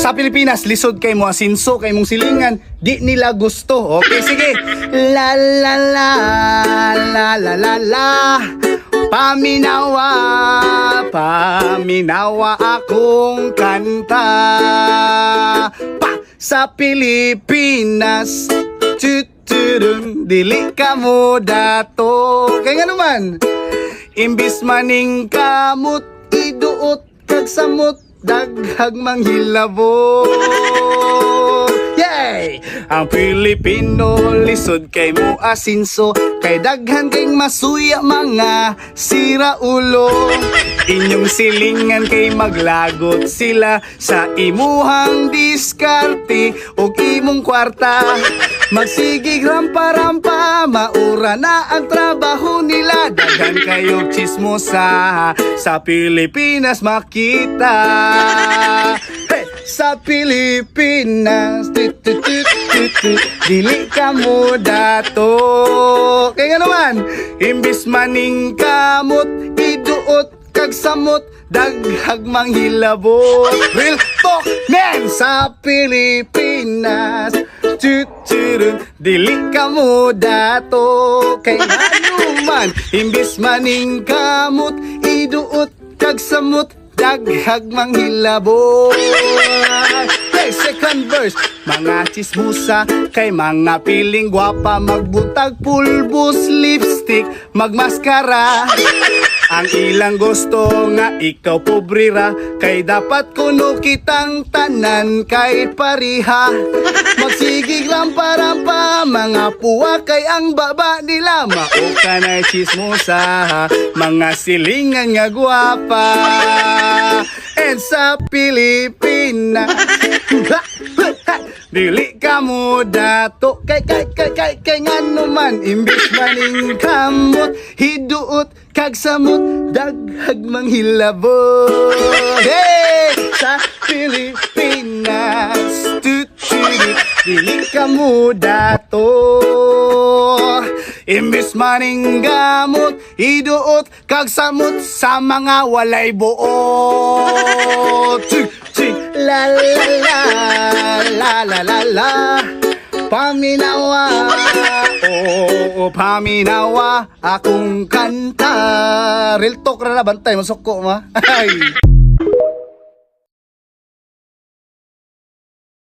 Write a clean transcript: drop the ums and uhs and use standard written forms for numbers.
Sa Pilipinas, lisod kay mo asinso, kay mong silingan, di nila gusto. Okay, sige. La la la, la la la la. Paminawa, paminawa akong kanta. Pa, sa Pilipinas, tuturun, dili ka mo dato. Kaya nga naman, imbis maning kamot, iduot kag samot, daghag manghilabot. Yay! Ang Pilipino lisod kay mo asinso, kay daghan kay masuya mga siraulo. Inyong silingan kay maglagot sila sa imuhang diskarte ug imong kwarta. Magsigig rampa-rampa, maura na ang trabaho nila. Daghan kayong chismosa sa Pilipinas makita. Hey! Sa Pilipinas, dili ka mo dato. Kaya nga naman, imbis maning kamot, iduot kag samot, daghag manghilabot. Real talk, man! Sa Pilipinas, dili ka mo dato. Kaya nga naman, imbis maning kamot, iduot kag samot, daghag manghilabot. Hey, second verse. Mga chismusa kay mga piling gwapa, magbutag pulbos, lipstick, magmaskara. Ang ilang gusto nga ikaw pobrira, kay dapat kuno kitang tanan kay pariha. Magsigig rampa-rampa, mga puwa kay ang baba nila. Mauka na chismosa, mga silingan nga gwapa. And sa Pilipinas, dili ka mo dato. Kay ngano man, imbis maning kamot, hiduot kag samot, daghag manghilabot. Hey! Sa Pilipinas, dili ka mo dato. Imbis maning gamot, iduot kag samot sa mga walay buot. La la la, la la la la. Paminawa, oh, paminawa akong kanta. Real talk ra, bantay masukko ma. Ay.